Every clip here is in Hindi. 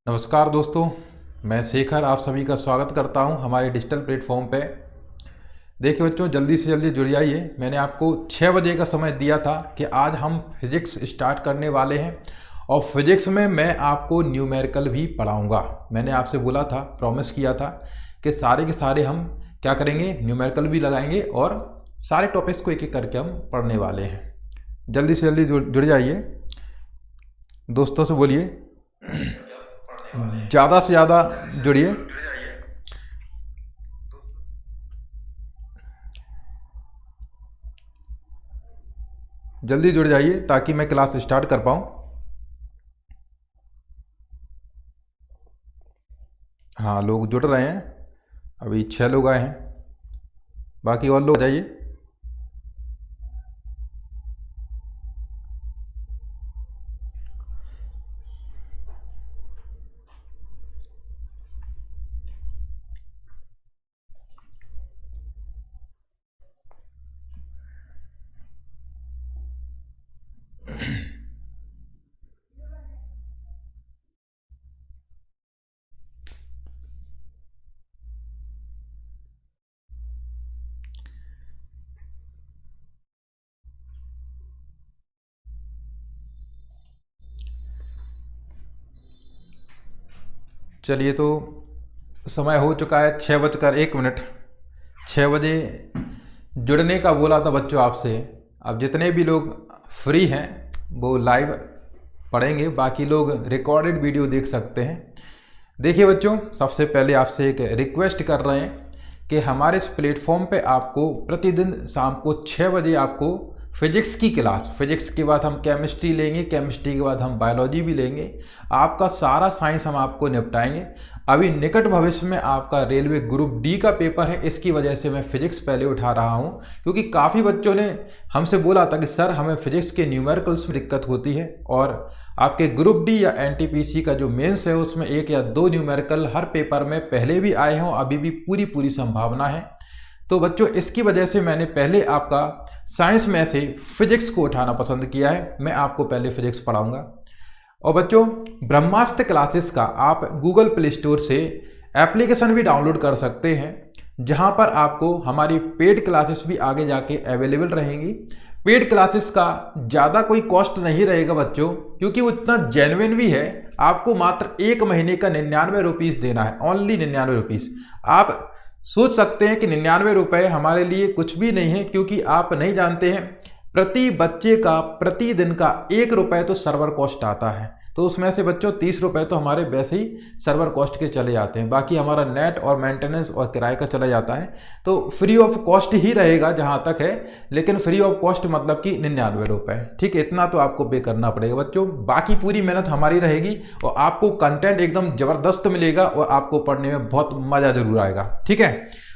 नमस्कार दोस्तों, मैं शेखर आप सभी का स्वागत करता हूं हमारे डिजिटल प्लेटफॉर्म पे। देखिए बच्चों, जल्दी से जल्दी जुड़ जाइए। मैंने आपको 6 बजे का समय दिया था कि आज हम फिजिक्स स्टार्ट करने वाले हैं और फिजिक्स में मैं आपको न्यूमेरिकल भी पढ़ाऊंगा। मैंने आपसे बोला था, प्रॉमिस किया था कि सारे के सारे हम क्या करेंगे, न्यूमेरिकल भी लगाएंगे और सारे टॉपिक्स को एक एक करके हम पढ़ने वाले हैं। जल्दी से जल्दी जुड़ जाइए, दोस्तों से बोलिए ज़्यादा से ज़्यादा जुड़िए। जल्दी जुड़ जाइए ताकि मैं क्लास स्टार्ट कर पाऊँ। हाँ, लोग जुड़ रहे हैं, अभी 6 लोग आए हैं, बाकी और लोग जाइए। चलिए, तो समय हो चुका है 6:01। 6 बजे जुड़ने का बोला था बच्चों आपसे। अब जितने भी लोग फ्री हैं वो लाइव पढ़ेंगे, बाकी लोग रिकॉर्डेड वीडियो देख सकते हैं। देखिए बच्चों, सबसे पहले आपसे एक रिक्वेस्ट कर रहे हैं कि हमारे इस प्लेटफॉर्म पे आपको प्रतिदिन शाम को 6 बजे आपको फिजिक्स की क्लास, फिजिक्स के बाद हम केमिस्ट्री लेंगे, केमिस्ट्री के बाद हम बायोलॉजी भी लेंगे। आपका सारा साइंस हम आपको निपटाएंगे। अभी निकट भविष्य में आपका रेलवे ग्रुप डी का पेपर है, इसकी वजह से मैं फिजिक्स पहले उठा रहा हूं, क्योंकि काफ़ी बच्चों ने हमसे बोला था कि सर हमें फिजिक्स के न्यूमेरिकल्स में दिक्कत होती है, और आपके ग्रुप डी या एनटीपीसी का जो मेंस है उसमें 1 या 2 न्यूमेरिकल हर पेपर में पहले भी आए हों, अभी भी पूरी संभावना है। तो बच्चों, इसकी वजह से मैंने पहले आपका साइंस में से फिजिक्स को उठाना पसंद किया है। मैं आपको पहले फिजिक्स पढ़ाऊंगा। और बच्चों, ब्रह्मास्त्र क्लासेस का आप गूगल प्ले स्टोर से एप्लीकेशन भी डाउनलोड कर सकते हैं, जहां पर आपको हमारी पेड क्लासेस भी आगे जाके अवेलेबल रहेंगी। पेड क्लासेस का ज़्यादा कोई कॉस्ट नहीं रहेगा बच्चों, क्योंकि वो इतना जेन्युइन भी है। आपको मात्र 1 महीने का 99 रुपीज़ देना है, ओनली 99 रुपीज़। आप सोच सकते हैं कि 99 रुपये हमारे लिए कुछ भी नहीं है, क्योंकि आप नहीं जानते हैं प्रति बच्चे का प्रतिदिन का 1 रुपये तो सर्वर कॉस्ट आता है। तो उसमें से बच्चों 30 रुपये तो हमारे वैसे ही सर्वर कॉस्ट के चले जाते हैं, बाकी हमारा नेट और मेंटेनेंस और किराए का चला जाता है। तो फ्री ऑफ कॉस्ट ही रहेगा जहां तक है, लेकिन फ्री ऑफ कॉस्ट मतलब कि 99 रुपये। ठीक है, इतना तो आपको पे करना पड़ेगा बच्चों। बाकी पूरी मेहनत हमारी रहेगी और आपको कंटेंट एकदम जबरदस्त मिलेगा और आपको पढ़ने में बहुत मजा जरूर आएगा। ठीक है,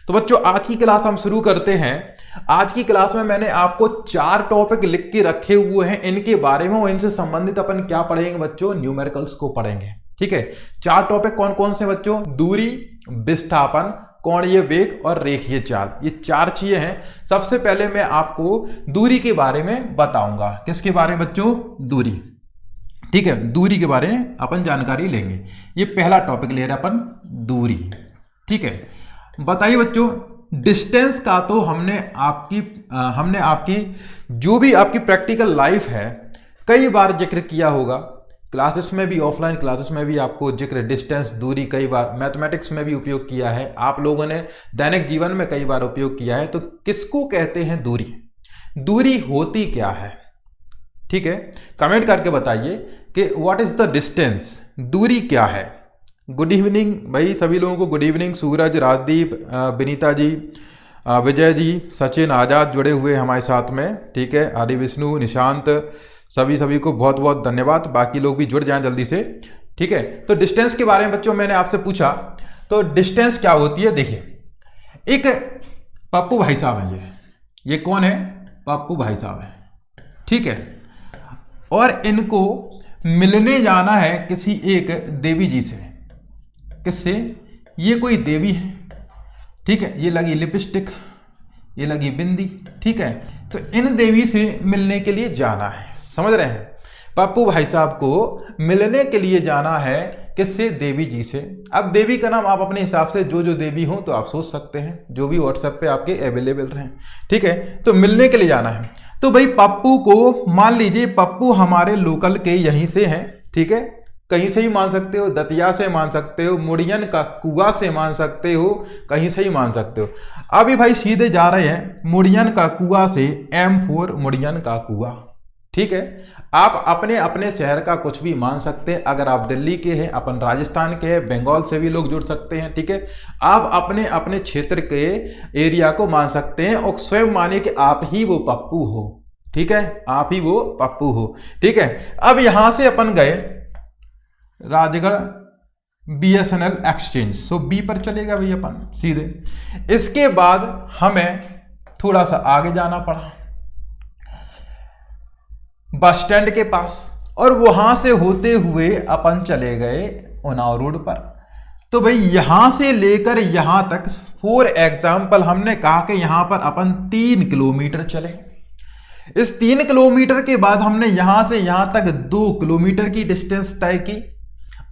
तो बच्चों आज की क्लास हम शुरू करते हैं। आज की क्लास में मैंने आपको 4 टॉपिक लिख के रखे हुए हैं, इनके बारे में और इनसे संबंधित अपन क्या पढ़ेंगे बच्चों, न्यूमेरिकल्स को पढ़ेंगे। ठीक है, 4 टॉपिक कौन कौन से बच्चों, दूरी, विस्थापन, कोणीय वेग और रेखीय चाल, ये 4 चीजें हैं। सबसे पहले मैं आपको दूरी के बारे में बताऊंगा। किसके बारे में बच्चों, दूरी। ठीक है, दूरी के बारे में अपन जानकारी लेंगे। ये पहला टॉपिक ले रहे हैं अपन, दूरी। ठीक है, बताइए बच्चों, डिस्टेंस का तो हमने आपकी जो भी आपकी प्रैक्टिकल लाइफ है कई बार जिक्र किया होगा, क्लासेस में भी, ऑफलाइन क्लासेस में भी आपको जिक्र डिस्टेंस, दूरी कई बार मैथमेटिक्स में भी उपयोग किया है, आप लोगों ने दैनिक जीवन में कई बार उपयोग किया है। तो किसको कहते हैं दूरी, दूरी होती क्या है? ठीक है, कमेंट करके बताइए कि व्हाट इज द डिस्टेंस, दूरी क्या है। गुड इवनिंग भाई सभी लोगों को, गुड इवनिंग। सूरज, राजदीप, विनीता जी, विजय जी, सचिन, आज़ाद जुड़े हुए हमारे साथ में। ठीक है, हरि विष्णु, निशांत, सभी को बहुत बहुत धन्यवाद। बाकी लोग भी जुड़ जाएं जल्दी से। ठीक है, तो डिस्टेंस के बारे में बच्चों मैंने आपसे पूछा, तो डिस्टेंस क्या होती है। देखिए, एक पप्पू भाई साहब हैं, ये कौन है, पप्पू भाई साहब है। ठीक है, और इनको मिलने जाना है किसी एक देवी जी से। किससे, ये कोई देवी है। ठीक है, ये लगी लिपस्टिक, ये लगी बिंदी। ठीक है, तो इन देवी से मिलने के लिए जाना है, समझ रहे हैं। पप्पू भाई साहब को मिलने के लिए जाना है किससे? देवी जी से। अब देवी का नाम आप अपने हिसाब से जो जो देवी हो तो आप सोच सकते हैं, जो भी व्हाट्सएप पे आपके अवेलेबल रहें, ठीक है। तो मिलने के लिए जाना है, तो भाई पप्पू को मान लीजिए, पप्पू हमारे लोकल के यहीं से हैं, ठीक है, कहीं से ही मान सकते हो, दतिया से मान सकते हो, मुड़ियन का कुआ से मान सकते हो, कहीं से ही मान सकते हो। अभी भाई सीधे जा रहे हैं मुड़ियन का कुआ से M4 मुड़ियन का कुआ, ठीक है। आप अपने अपने शहर का कुछ भी मान सकते हैं। अगर आप दिल्ली के हैं, अपन राजस्थान के हैं, बंगाल से भी लोग जुड़ सकते हैं, ठीक है। आप अपने अपने क्षेत्र के एरिया को मान सकते हैं और स्वयं माने कि आप ही वो पप्पू हो, ठीक है, आप ही वो पप्पू हो, ठीक है। अब यहां से अपन गए राजगढ़ BSNL एक्सचेंज, सो बी पर चलेगा भाई अपन सीधे। इसके बाद हमें थोड़ा सा आगे जाना पड़ा बस स्टैंड के पास, और वहां से होते हुए अपन चले गए उन्नाव रोड पर। तो भाई यहां से लेकर यहां तक, फॉर एग्जाम्पल हमने कहा कि यहां पर अपन 3 किलोमीटर चले। इस 3 किलोमीटर के बाद हमने यहां से यहां तक 2 किलोमीटर की डिस्टेंस तय की,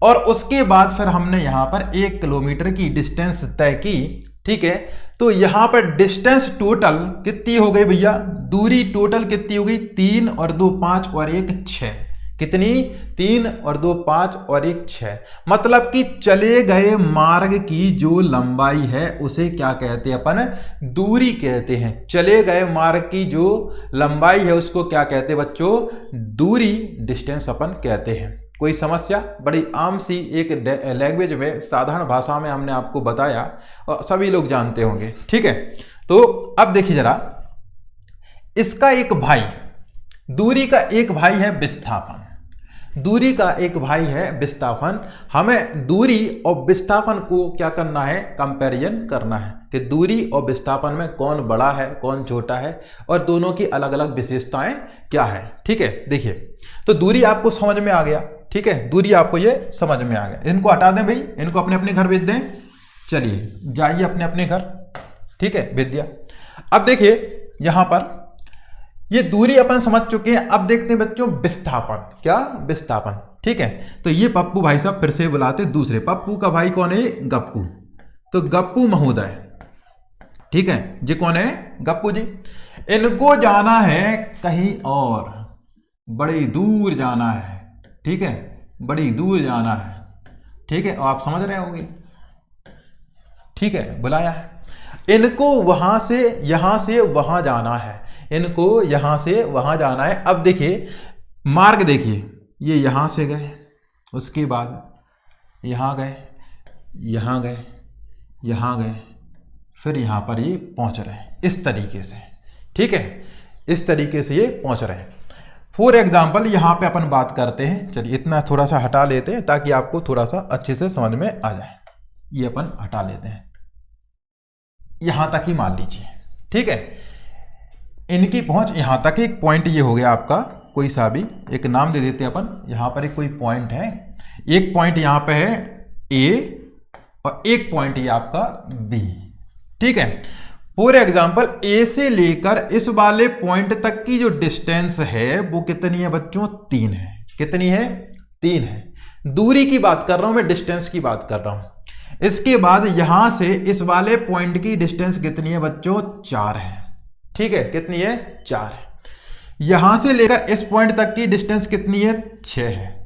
और उसके बाद फिर हमने यहां पर 1 किलोमीटर की डिस्टेंस तय की, ठीक है। तो यहां पर डिस्टेंस टोटल कितनी हो गई भैया? दूरी टोटल कितनी हो गई? 3 और 2 5 और 1 6। कितनी? 3 और 2 5 और 1 6। मतलब कि चले गए मार्ग की जो लंबाई है उसे क्या कहते हैं अपन? दूरी कहते हैं। चले गए मार्ग की जो लंबाई है उसको क्या कहते हैं बच्चों? दूरी, डिस्टेंस अपन कहते हैं। कोई समस्या? बड़ी आम सी एक लैंग्वेज में, साधारण भाषा में हमने आपको बताया और सभी लोग जानते होंगे, ठीक है। तो अब देखिए जरा, इसका एक भाई, दूरी का एक भाई है विस्थापन, दूरी का एक भाई है विस्थापन। हमें दूरी और विस्थापन को क्या करना है? कंपैरिजन करना है कि दूरी और विस्थापन में कौन बड़ा है, कौन छोटा है, और दोनों की अलग अलग विशेषताएं क्या है, ठीक है। देखिए, तो दूरी आपको समझ में आ गया, ठीक है, दूरी आपको ये समझ में आ गया। इनको हटा दें भाई, इनको अपने अपने घर भेज दें। चलिए जाइए अपने अपने घर, ठीक है, भेज दिया। अब देखिए यहां पर ये दूरी अपन समझ चुके हैं। अब देखते हैं बच्चों विस्थापन। क्या? विस्थापन, ठीक है। तो ये पप्पू भाई साहब फिर से बुलाते दूसरे। पप्पू का भाई कौन है? गप्पू। तो गप्पू महोदय, ठीक है, ये कौन है? गप्पू जी। इनको जाना है कहीं और, बड़ी दूर जाना है, ठीक है, बड़ी दूर जाना है, ठीक है, और आप समझ रहे होंगे, ठीक है, बुलाया है। इनको वहां से, यहां से वहां जाना है, इनको यहां से वहां जाना है। अब देखिए मार्ग, देखिए ये यहां से गए, उसके बाद यहां गए, यहां गए, यहां गए, फिर यहां पर ये पहुंच रहे हैं इस तरीके से, ठीक है, इस तरीके से ये पहुंच रहे हैं। फॉर एग्जाम्पल यहां पे अपन बात करते हैं, चलिए इतना थोड़ा सा हटा लेते हैं ताकि आपको थोड़ा सा अच्छे से समझ में आ जाए। ये अपन हटा लेते हैं, यहां तक ही मान लीजिए, ठीक है। इनकी पहुंच यहां तक, एक पॉइंट ये हो गया आपका, कोई सा भी एक नाम दे देते हैं अपन। यहां पर एक कोई पॉइंट है, एक पॉइंट यहां पे है A और एक पॉइंट ये आपका B, ठीक है। फॉर एग्जाम्पल A से लेकर इस वाले पॉइंट तक की जो डिस्टेंस है वो कितनी है बच्चों? 3 है। कितनी है? 3 है। दूरी की बात कर रहा हूं मैं, डिस्टेंस की बात कर रहा हूं। इसके बाद यहां से इस वाले पॉइंट की डिस्टेंस कितनी है बच्चों? 4 है, ठीक है। कितनी है? 4 है। यहां से लेकर इस पॉइंट तक की डिस्टेंस कितनी है? 6 है।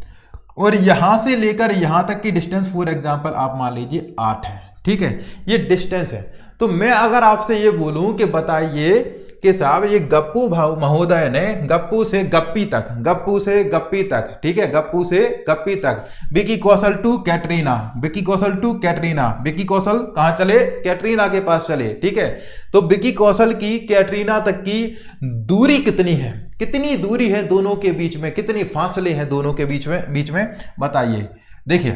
और यहां से लेकर यहां तक की डिस्टेंस फॉर एग्जाम्पल आप मान लीजिए 8 है, ठीक है। ये डिस्टेंस है। तो मैं अगर आपसे ये बोलूं कि बताइए कि साहब ये गप्पू महोदय ने गप्पू से गप्पी तक, गप्पू से गप्पी तक, ठीक है, गप्पू से गप्पी तक, Vicky Kaushal to Katrina, Vicky Kaushal to Katrina, Vicky Kaushal कहां चले? कैटरीना के पास चले, ठीक है। तो विकी कौशल की कैटरीना तक की दूरी कितनी है? कितनी दूरी है दोनों के बीच में? कितनी फासले हैं दोनों के बीच में बताइए। देखिए,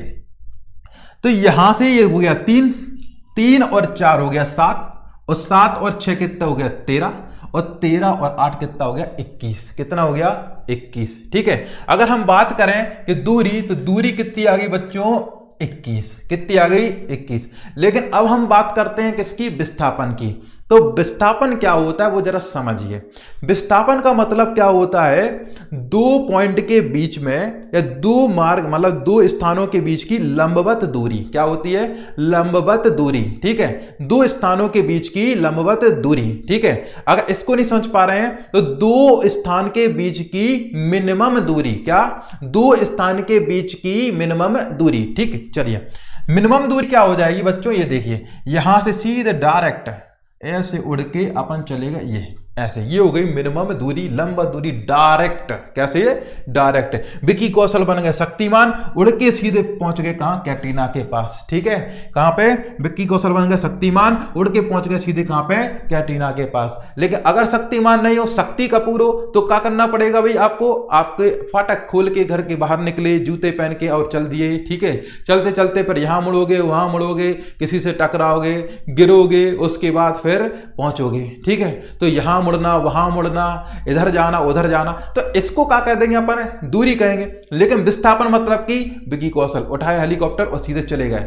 तो यहां से ये हो गया 3, 3 और 4 हो गया 7, और 7 और 6 कितना हो गया? 13, और 13 और 8 कितना हो गया? 21। कितना हो गया? 21, ठीक है। अगर हम बात करें कि दूरी, तो दूरी कितनी आ गई बच्चों? 21। कितनी आ गई? 21। लेकिन अब हम बात करते हैं किसकी? विस्थापन की। तो विस्थापन क्या होता है वो जरा समझिए। विस्थापन का मतलब क्या होता है, दो पॉइंट के बीच में या दो मार्ग मतलब दो स्थानों के बीच की लंबवत दूरी। क्या होती है? लंबवत दूरी। ठीक है, दो स्थानों के बीच की लंबवत दूरी। ठीक है, अगर इसको नहीं समझ पा रहे हैं तो दो स्थान के बीच की मिनिमम दूरी। क्या? दो स्थान के बीच की मिनिमम दूरी। ठीक है, चलिए मिनिमम दूरी क्या हो जाएगी बच्चों, ये देखिए यहां से सीधे डायरेक्ट ऐसे उड़ के अपन चलेगा ये ऐसे, ये हो गई मिनिमम दूरी, लंबा दूरी, डायरेक्ट। कैसे? ये डायरेक्ट। विकी कौशल बन गए शक्तिमान, उड़ के सीधे पहुंच गए कहां? कैटरीना के पास। ठीक है, कहां पे? विक्की कौशल बन गए शक्तिमान, उड़ के पहुंच गए सीधे कहां पे? कैटरीना के पास। लेकिन अगर शक्तिमान नहीं हो, शक्ति कपूर हो, तो क्या करना पड़ेगा भाई आपको? आपके फाटक खोल के घर के बाहर निकले, जूते पहन के और चल दिए। ठीक है, चलते चलते फिर यहां मुड़ोगे, वहां मुड़ोगे, किसी से टकराओगे, गिरोगे, उसके बाद फिर पहुंचोगे। ठीक है, तो यहां मुड़ना, वहां मुड़ना, इधर जाना, उधर जाना, तो इसको क्या कह देंगे अपन? दूरी कहेंगे। लेकिन विस्थापन मतलब कि विकी कौशल उठाए हेलीकॉप्टर और सीधे चले गए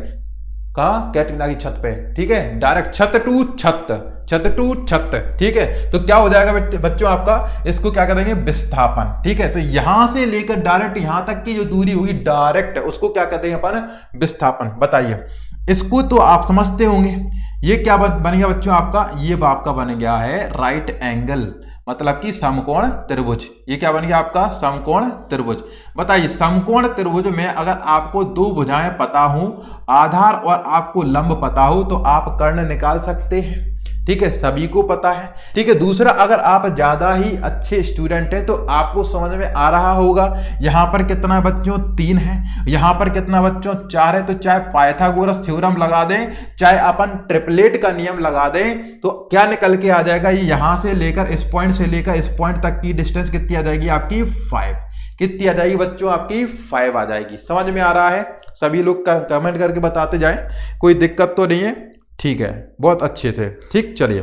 कहां? कैटरीना की छत पे। ठीक है, डायरेक्ट छत टू छत, छत टू छत। ठीक है, तो क्या हो जाएगा बच्चों आपका? इसको क्या कह देंगे? विस्थापन। ठीक है, तो यहां से लेकर डायरेक्ट यहां तक की जो दूरी हुई डायरेक्ट, उसको क्या कहते हैं अपन? विस्थापन। बताइए, इसको तो आप समझते होंगे। ये क्या बन गया बच्चों आपका? ये आपका बन गया है राइट एंगल, मतलब कि समकोण त्रिभुज। ये क्या बन गया आपका? समकोण त्रिभुज। बताइए, समकोण त्रिभुज में अगर आपको दो भुजाएं पता हो, आधार और आपको लंब पता हो, तो आप कर्ण निकाल सकते हैं। ठीक है, सभी को पता है। ठीक है, दूसरा, अगर आप ज्यादा ही अच्छे स्टूडेंट हैं तो आपको समझ में आ रहा होगा यहां पर कितना बच्चों? 3 है, यहां पर कितना बच्चों? 4 है। तो चाहे पाइथागोरस थ्योरम लगा दें, चाहे अपन ट्रिपलेट का नियम लगा दें, तो क्या निकल के आ जाएगा? ये यहां से लेकर इस पॉइंट से लेकर इस पॉइंट तक की डिस्टेंस कितनी आ जाएगी आपकी? 5। कितनी आ जाएगी बच्चों आपकी? 5 आ जाएगी। समझ में आ रहा है? सभी लोग कमेंट करके बताते जाए, कोई दिक्कत तो नहीं है? ठीक है, बहुत अच्छे से। ठीक, चलिए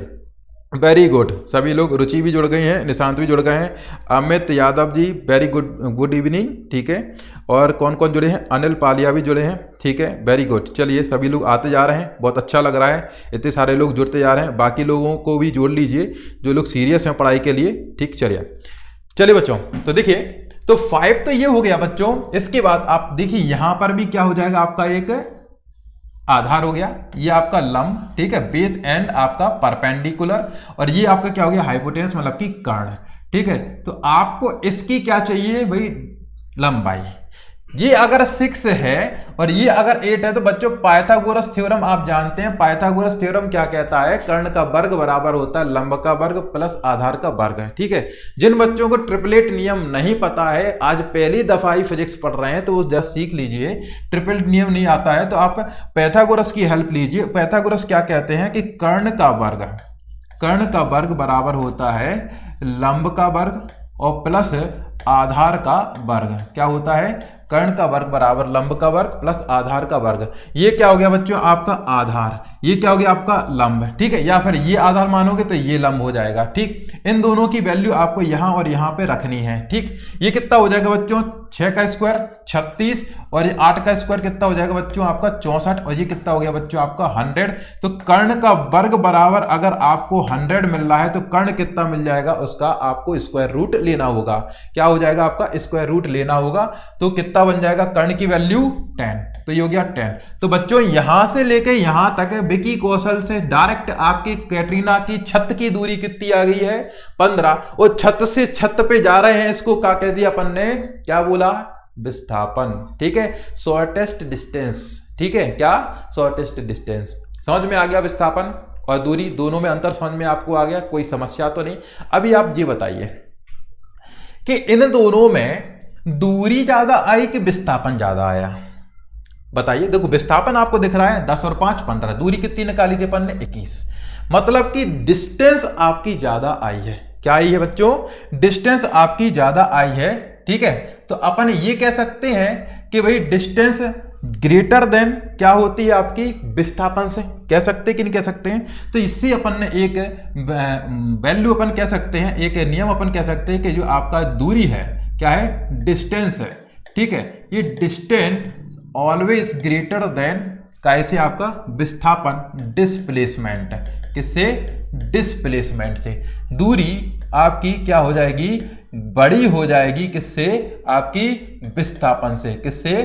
वेरी गुड। सभी लोग, रुचि भी जुड़ गई हैं, निशांत भी जुड़ गए हैं, Amit Yadav ji very good evening. ठीक है, और कौन कौन जुड़े हैं? अनिल पालिया भी जुड़े हैं। ठीक है, वेरी गुड। चलिए सभी लोग आते जा रहे हैं, बहुत अच्छा लग रहा है, इतने सारे लोग जुड़ते जा रहे हैं। बाकी लोगों को भी जोड़ लीजिए जो लोग सीरियस हैं पढ़ाई के लिए। ठीक, चलिए बच्चों, तो देखिए, तो 5 तो ये हो गया बच्चों। इसके बाद आप देखिए यहां पर भी क्या हो जाएगा आपका? एक आधार हो गया, ये आपका लंब। ठीक है, बेस एंड आपका परपेंडिकुलर, और ये आपका क्या हो गया? हाइपोटेनस, मतलब कि कर्ण। ठीक है, तो आपको इसकी क्या चाहिए भाई? लंबाई। ये अगर 6 है और ये अगर 8 है तो बच्चों पाइथागोरस थ्योरम आप जानते हैं। पाइथागोरस थ्योरम क्या कहता है? कर्ण का वर्ग बराबर होता है लंब का वर्ग प्लस आधार का वर्ग है। ठीक है, जिन बच्चों को ट्रिपलेट नियम नहीं पता है, आज पहली दफा ही फिजिक्स पढ़ रहे हैं, तो वो जस्ट सीख लीजिए। ट्रिपलेट नियम नहीं आता है तो आप पाइथागोरस की हेल्प लीजिए। पाइथागोरस क्या कहते हैं कि कर्ण का वर्ग बराबर होता है लंब का वर्ग और प्लस आधार का वर्ग। क्या होता है? कर्ण का वर्ग बराबर लंब का वर्ग प्लस आधार का वर्ग। ये क्या हो गया बच्चों आपका? आधार। ये क्या हो गया आपका? लंब। ठीक है, या फिर ये आधार मानोगे तो ये लंब हो जाएगा। ठीक, इन दोनों की वैल्यू आपको यहां और यहां पे रखनी है। ठीक, ये कितना हो जाएगा बच्चों? 6 का स्क्वायर 36, और ये 8 का स्क्वायर कितना हो जाएगा बच्चों आपका? 64, और ये कितना हो गया बच्चों आपका? 100। तो कर्ण का वर्ग बराबर अगर आपको 100 मिल रहा है तो कर्ण कितना मिल जाएगा? उसका आपको स्क्वायर रूट लेना होगा। क्या हो जाएगा आपका? स्क्वायर रूट लेना होगा। तो कितना बन जाएगा? कर्ण की वैल्यू 10, तो ये हो गया 10। तो बच्चों यहां से लेके यहां तक विकी कौशल से डायरेक्ट आपकी कैटरीना की छत की दूरी कितनी आ गई है? 15। और छत से छत पे जा रहे हैं, इसको क्या कह दिया अपन ने? क्या बोला? विस्थापन। ठीक है, शॉर्टेस्ट डिस्टेंस। ठीक है, क्या? Shortest distance. समझ में आ गया? विस्थापन और दूरी दोनों में अंतर समझ में आपको आ गया? कोई समस्या तो नहीं? अभी आप ये बताइए कि इन दोनों में दूरी ज्यादा आई कि विस्थापन ज्यादा आया? बताइए। देखो विस्थापन आपको दिख रहा है 10 और 5 15, दूरी कितनी निकाली थी अपन ने? 21। मतलब कि डिस्टेंस आपकी ज्यादा आई है। क्या आई है बच्चों? डिस्टेंस आपकी ज्यादा आई है। ठीक है, तो अपन ये कह सकते हैं कि भाई डिस्टेंस ग्रेटर देन क्या होती है आपकी? विस्थापन से। कह सकते कि नहीं कह सकते हैं? तो इससे अपन ने एक वैल्यू अपन कह सकते हैं, एक नियम अपन कह सकते हैं कि जो आपका दूरी है क्या है? डिस्टेंस है। ठीक है, ये डिस्टेंस ऑलवेज ग्रेटर देन कैसे आपका विस्थापन डिस्प्लेसमेंट, किससे, डिस्प्लेसमेंट से। दूरी आपकी क्या हो जाएगी, बड़ी हो जाएगी, किससे, आपकी विस्थापन से, किससे,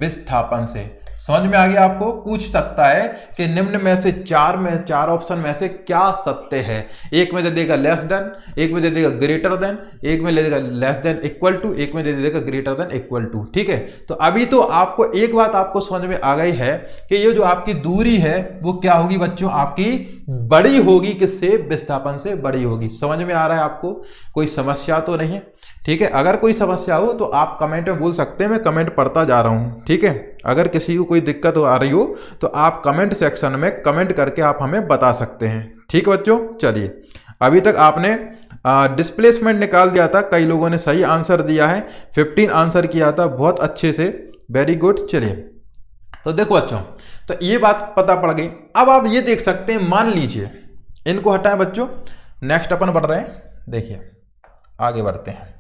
विस्थापन से। समझ में आ गया आपको। पूछ सकता है कि निम्न में से चार ऑप्शन में से क्या सत्य है। एक में दे देगा लेस देन, एक में दे देगा ग्रेटर देन, एक में दे देगा लेस देन इक्वल टू, एक में दे देगा ग्रेटर देन इक्वल टू। ठीक है, तो अभी तो आपको एक बात आपको समझ में आ गई है कि ये जो आपकी दूरी है वो क्या होगी बच्चों, आपकी बड़ी होगी, किससे, विस्थापन से बड़ी होगी। समझ में आ रहा है आपको, कोई समस्या तो नहीं है। ठीक है, अगर कोई समस्या हो तो आप कमेंट में बोल सकते हैं, मैं कमेंट पढ़ता जा रहा हूं। ठीक है, अगर किसी को कोई दिक्कत आ रही हो तो आप कमेंट सेक्शन में कमेंट करके आप हमें बता सकते हैं। ठीक है बच्चों, चलिए अभी तक आपने डिस्प्लेसमेंट निकाल दिया था, कई लोगों ने सही आंसर दिया है, 15 आंसर किया था बहुत अच्छे से, वेरी गुड। चलिए तो देखो बच्चों, तो ये बात पता पड़ गई। अब आप ये देख सकते हैं, मान लीजिए, इनको हटाएं बच्चों, नेक्स्ट अपन बढ़ रहे हैं, देखिए आगे बढ़ते हैं।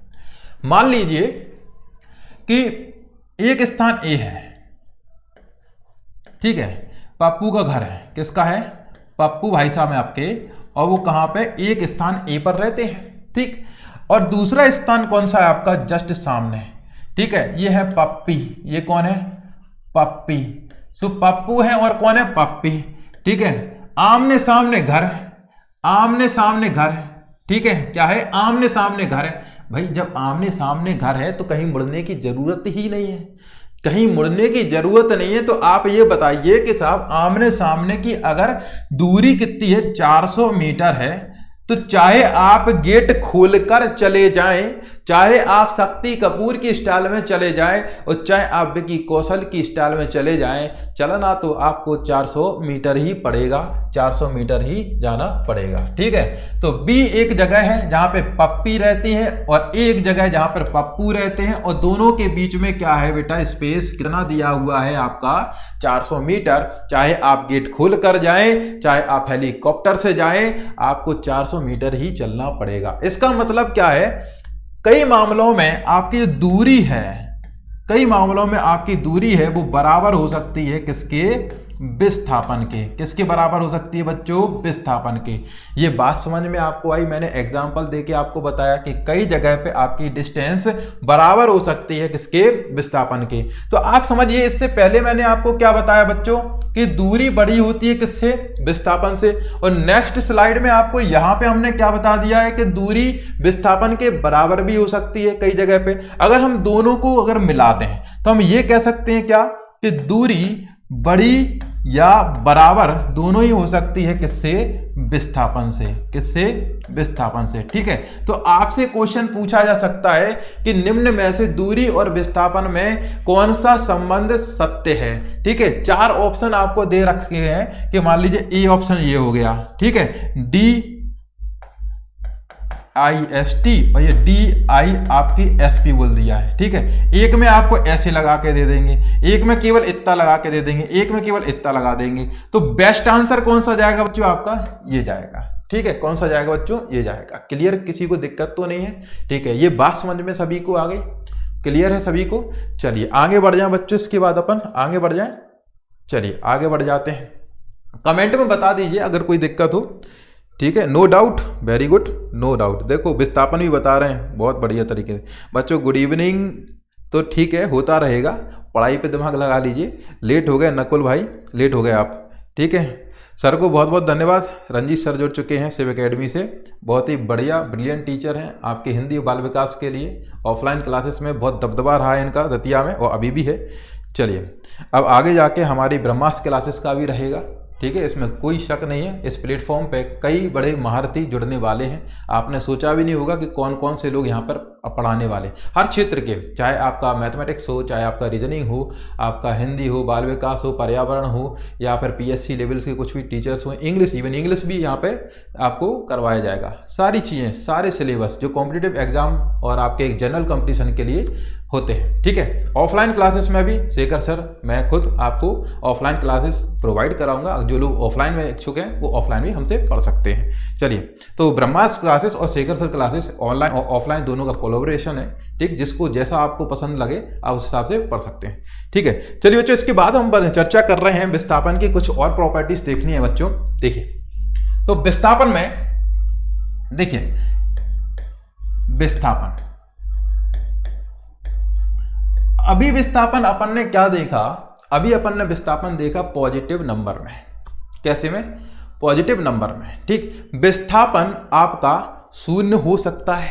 मान लीजिए कि एक स्थान ए है, ठीक है, पप्पू का घर है, किसका है, पप्पू भाई साहब है आपके, और वो कहां पे, एक स्थान ए पर रहते हैं। ठीक, और दूसरा स्थान कौन सा है आपका, जस्ट सामने। ठीक है, ये है पप्पी, ये कौन है, पप्पी। सो पप्पू है और कौन है, पप्पी। ठीक है, आमने सामने घर है, आमने सामने घर है। ठीक है, क्या है, आमने सामने घर है। भाई जब आमने सामने घर है तो कहीं मुड़ने की जरूरत ही नहीं है, कहीं मुड़ने की जरूरत नहीं है। तो आप ये बताइए कि साहब आमने सामने की अगर दूरी कितनी है, 400 मीटर है, तो चाहे आप गेट खोलकर चले जाएं, चाहे आप शक्ति कपूर की स्टाइल में चले जाएं, और चाहे आप विकी कौशल की स्टाइल में चले जाएं, चलना तो आपको 400 मीटर ही पड़ेगा, 400 मीटर ही जाना पड़ेगा। ठीक है, तो बी एक जगह है जहां पे पप्पी रहती है, और एक जगह है जहां पर पप्पू रहते हैं, और दोनों के बीच में क्या है बेटा, स्पेस कितना दिया हुआ है आपका, 400 मीटर। चाहे आप गेट खोल कर जाएं, चाहे आप हेलीकॉप्टर से जाएं, आपको 400 मीटर ही चलना पड़ेगा। इसका मतलब क्या है, कई मामलों में आपकी जो दूरी है, कई मामलों में आपकी दूरी है वो बराबर हो सकती है किसके, विस्थापन के। किसके बराबर हो सकती है बच्चों, विस्थापन के। ये बात समझ में आपको आई, मैंने एग्जांपल देके आपको बताया कि कई जगह पे आपकी डिस्टेंस बराबर हो सकती है किसके, विस्थापन के। तो आप समझिए, इससे पहले मैंने आपको क्या बताया बच्चों, कि दूरी बड़ी होती है किससे, विस्थापन से। और नेक्स्ट स्लाइड में आपको यहां पे हमने क्या बता दिया है कि दूरी विस्थापन के बराबर भी हो सकती है कई जगह पे। अगर हम दोनों को अगर मिलाते हैं तो हम ये कह सकते हैं क्या, कि दूरी बड़ी या बराबर दोनों ही हो सकती है किससे, विस्थापन से। किससे, विस्थापन से। ठीक है, तो आपसे क्वेश्चन पूछा जा सकता है कि निम्न में से दूरी और विस्थापन में कौन सा संबंध सत्य है। ठीक है, 4 ऑप्शन आपको दे रखे हैं कि मान लीजिए ए ऑप्शन ये हो गया, ठीक है, डी IST, और ये DI आपकी SP बोल दिया है। ठीक है, एक में आपको ऐसे लगा के दे देंगे, एक में केवल इतना लगा के दे देंगे, एक में केवल इतना लगा देंगे। तो बेस्ट आंसर कौन सा जाएगा बच्चों, आपका ये जाएगा। ठीक है, कौन सा जाएगा बच्चों, ये जाएगा। क्लियर, किसी को दिक्कत तो नहीं है। ठीक है, ये बात समझ में सभी को आ गई, क्लियर है सभी को। चलिए आगे बढ़ जाए बच्चों, इसके बाद अपन आगे बढ़ जाए। चलिए आगे बढ़ जाते हैं, कमेंट में बता दीजिए अगर कोई दिक्कत हो। ठीक है, no doubt, very good, no doubt. देखो विस्थापन भी बता रहे हैं बहुत बढ़िया तरीके से। बच्चों गुड इवनिंग, तो ठीक है, होता रहेगा, पढ़ाई पे दिमाग लगा लीजिए। लेट हो गए नकुल भाई, लेट हो गए आप। ठीक है, सर को बहुत बहुत धन्यवाद। रंजीत सर जुड़ चुके हैं शिव एकेडमी से, बहुत ही बढ़िया ब्रिलियंट टीचर हैं आपके हिंदी बाल विकास के लिए। ऑफलाइन क्लासेस में बहुत दबदबा रहा है इनका दतिया में, और अभी भी है। चलिए अब आगे जाके हमारी ब्रह्मास्त्र क्लासेस का भी रहेगा। ठीक है, इसमें कोई शक नहीं है। इस प्लेटफॉर्म पे कई बड़े महारथी जुड़ने वाले हैं, आपने सोचा भी नहीं होगा कि कौन कौन से लोग यहाँ पर पढ़ाने वाले, हर क्षेत्र के, चाहे आपका मैथमेटिक्स हो, चाहे आपका रीजनिंग हो, आपका हिंदी हो, बाल विकास हो, पर्यावरण हो, या फिर PSC लेवल्स के कुछ भी टीचर्स हो, इंग्लिश, इवन इंग्लिश भी यहाँ पे आपको करवाया जाएगा। सारी चीज़ें, सारे सिलेबस जो कॉम्पिटिटिव एग्जाम और आपके एक जनरल कंपटीशन के लिए होते हैं। ठीक है, ऑफलाइन क्लासेस में भी शेखर सर मैं खुद आपको ऑफलाइन क्लासेस प्रोवाइड कराऊंगा। जो लोग ऑफलाइन में इच्छुक हैं वो ऑफलाइन भी हमसे पढ़ सकते हैं। चलिए, तो ब्रह्मास्त्र क्लासेस और शेखर सर क्लासेस ऑनलाइन और ऑफलाइन दोनों का कोलैबोरेशन है। ठीक, जिसको जैसा आपको पसंद लगे आप उस हिसाब से पढ़ सकते हैं। ठीक है, चलिए बच्चों, इसके बाद हम चर्चा कर रहे हैं विस्थापन की कुछ और प्रॉपर्टीज देखनी है बच्चों। देखिए, तो विस्थापन में देखिए, विस्थापन अभी विस्थापन अपन ने क्या देखा, अभी अपन ने विस्थापन देखा पॉजिटिव नंबर में। कैसे में? पॉजिटिव नंबर में। ठीक, विस्थापन आपका शून्य हो सकता है,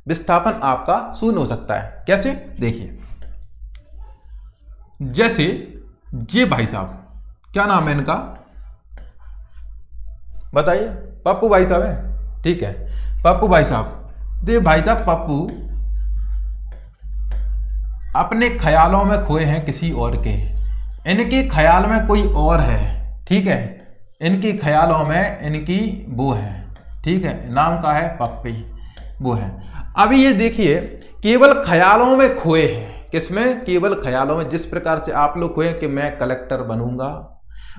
विस्थापन आपका शून्य हो सकता है। कैसे? देखिए, जैसे ये भाई साहब, क्या नाम है इनका, बताइए? पप्पू भाई साहब है। ठीक है, पप्पू भाई साहब, ये भाई साहब पप्पू अपने ख्यालों में खोए हैं किसी और के, इनके ख्याल में कोई और है। ठीक है, इनके ख्यालों में इनकी वो है। ठीक है, नाम का है पप्पी, वो है। अभी ये देखिए, केवल ख्यालों में खोए हैं। किसमें? केवल ख्यालों में। जिस प्रकार से आप लोग खोए कि मैं कलेक्टर बनूंगा,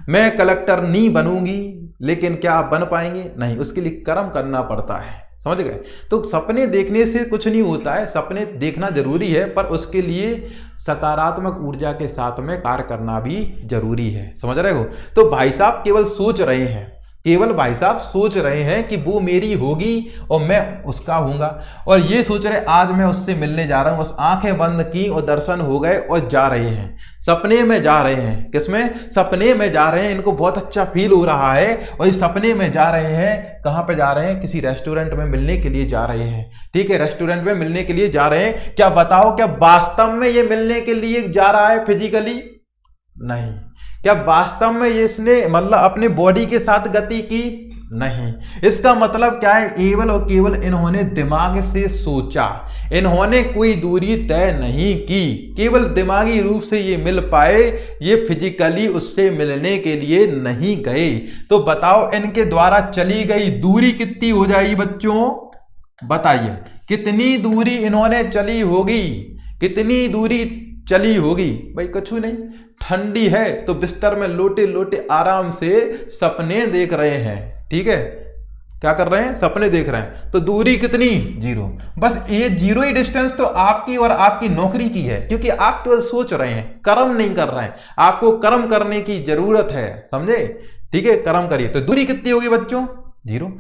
मैं कलेक्टर नहीं बनूंगी, लेकिन क्या आप बन पाएंगे? नहीं, उसके लिए कर्म करना पड़ता है। समझ गए? तो सपने देखने से कुछ नहीं होता है, सपने देखना जरूरी है, पर उसके लिए सकारात्मक ऊर्जा के साथ में कार्य करना भी जरूरी है। समझ रहे हो? तो भाई साहब केवल सोच रहे हैं, केवल भाई साहब सोच रहे हैं कि वो मेरी होगी और मैं उसका हूंगा, और ये सोच रहे आज मैं उससे मिलने जा रहा हूं। बस आंखें बंद की और दर्शन हो गए और जा रहे हैं, सपने में जा रहे हैं। किसमें? सपने में जा रहे हैं। इनको बहुत अच्छा फील हो रहा है और ये सपने में जा रहे हैं। कहां पे जा रहे हैं? किसी रेस्टोरेंट में मिलने के लिए जा रहे हैं। ठीक है, रेस्टोरेंट में मिलने के लिए जा रहे हैं। क्या बताओ, क्या वास्तव में ये मिलने के लिए जा रहा है फिजिकली? नहीं। क्या वास्तव में इसने मतलब अपने बॉडी के साथ गति की? नहीं। इसका मतलब क्या है? केवल और केवल इन्होंने दिमाग से सोचा, इन्होंने कोई दूरी तय नहीं की, केवल दिमागी रूप से ये मिल पाए, ये फिजिकली उससे मिलने के लिए नहीं गए। तो बताओ, इनके द्वारा चली गई दूरी कितनी हो जाएगी बच्चों? बताइए, कितनी दूरी इन्होंने चली होगी? कितनी दूरी चली होगी? भाई कुछ नहीं, ठंडी है तो बिस्तर में लोटे लोटे आराम से सपने देख रहे हैं। ठीक है, क्या कर रहे हैं? सपने देख रहे हैं। तो दूरी कितनी? 0। बस ये 0 ही डिस्टेंस तो आपकी और आपकी नौकरी की है, क्योंकि आप केवल सोच रहे हैं, कर्म नहीं कर रहे हैं। आपको कर्म करने की जरूरत है, समझे? ठीक है, कर्म करिए। तो दूरी कितनी होगी बच्चों? 0।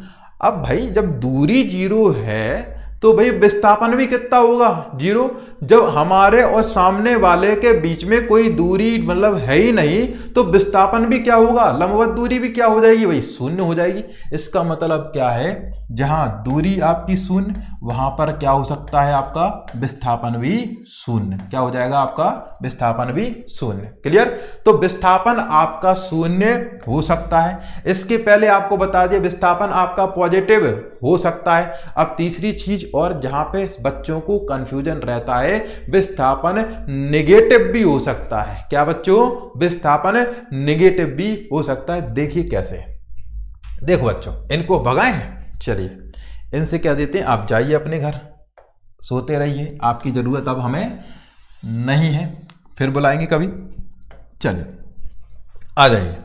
अब भाई जब दूरी 0 है तो भाई विस्थापन भी कितना होगा? 0। जब हमारे और सामने वाले के बीच में कोई दूरी मतलब है ही नहीं, तो विस्थापन भी क्या होगा? लंबवत दूरी भी क्या हो जाएगी? भाई शून्य हो जाएगी। इसका मतलब क्या है? जहां दूरी आपकी शून्य, वहां पर क्या हो सकता है? आपका विस्थापन भी शून्य। क्या हो जाएगा? आपका विस्थापन भी शून्य। क्लियर? तो विस्थापन आपका शून्य हो सकता है। इसके पहले आपको बता दिया विस्थापन आपका पॉजिटिव हो सकता है। अब तीसरी चीज और जहां पे बच्चों को कंफ्यूजन रहता है, विस्थापन नेगेटिव भी हो सकता है। क्या बच्चों? विस्थापन नेगेटिव भी हो सकता है। देखिए कैसे। देखो बच्चों, इनको भगाए हैं। चलिए, इनसे क्या देते हैं, आप जाइए अपने घर, सोते रहिए, आपकी जरूरत अब हमें नहीं है, फिर बुलाएंगे कभी। चलिए आ जाइए।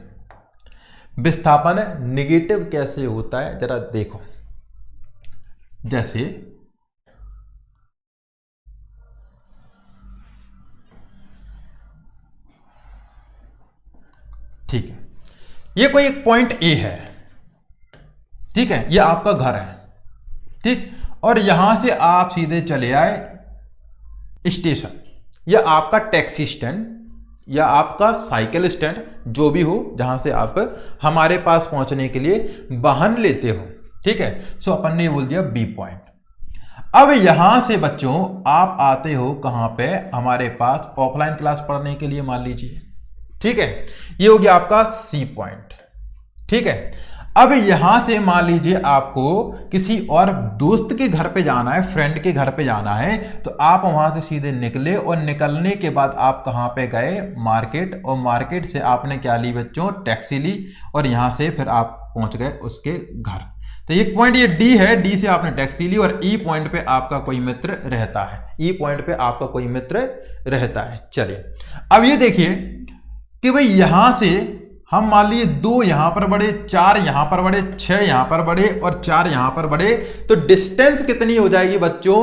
विस्थापन नेगेटिव कैसे होता है जरा देखो। जैसे ठीक है, ये कोई एक पॉइंट ए है। ठीक है, ये आपका घर है। ठीक, और यहां से आप सीधे चले आए स्टेशन, या आपका टैक्सी स्टैंड, या आपका साइकिल स्टैंड, जो भी हो, जहां से आप हमारे पास पहुंचने के लिए वाहन लेते हो। ठीक है, सो अपन ने बोल दिया बी पॉइंट। अब यहां से बच्चों आप आते हो कहां पे? हमारे पास ऑफलाइन क्लास पढ़ने के लिए, मान लीजिए। ठीक है, ये हो गया आपका सी पॉइंट। ठीक है, अब यहां से मान लीजिए आपको किसी और दोस्त के घर पे जाना है, फ्रेंड के घर पे जाना है, तो आप वहां से सीधे निकले, और निकलने के बाद आप कहां पे गए? मार्केट, और मार्केट से आपने क्या ली बच्चों? टैक्सी ली, और यहां से फिर आप पहुंच गए उसके घर। तो एक पॉइंट ये डी है, डी से आपने टैक्सी ली और ई पॉइंट पे आपका कोई मित्र रहता है, ई पॉइंट पे आपका कोई मित्र रहता है। चलिए अब ये देखिए कि भाई यहां से हम मान लीजिए 2 यहां पर बढ़े, 4 यहां पर बढ़े, 6 यहां पर बढ़े और 4 यहां पर बढ़े, तो डिस्टेंस कितनी हो जाएगी बच्चों?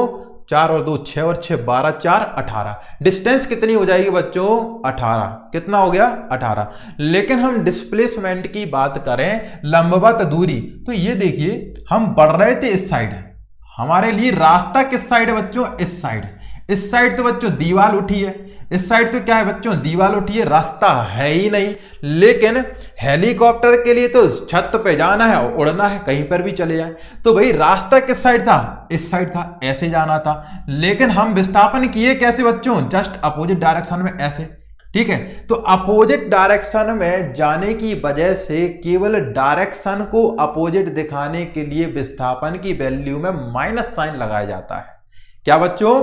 4 और 2 6 और 6 12, 4 18। डिस्टेंस कितनी हो जाएगी बच्चों? 18। कितना हो गया? 18। लेकिन हम डिस्प्लेसमेंट की बात करें, लंबवत दूरी, तो ये देखिए हम बढ़ रहे थे इस साइड, हमारे लिए रास्ता किस साइड है बच्चों? इस साइड। इस साइड तो बच्चों दीवार उठी है, इस साइड तो क्या है बच्चों? दीवार उठी है, रास्ता है ही नहीं। लेकिन हेलीकॉप्टर के लिए तो छत पे जाना है, उड़ना है, कहीं पर भी चले जाए, तो भाई रास्ता किस साइड था? इस साइड था, ऐसे जाना था। लेकिन हम विस्थापन किए कैसे बच्चों? जस्ट अपोजिट डायरेक्शन में, ऐसे। ठीक है, तो अपोजिट डायरेक्शन में जाने की वजह से केवल डायरेक्शन को अपोजिट दिखाने के लिए विस्थापन की वैल्यू में माइनस साइन लगाया जाता है। क्या बच्चों?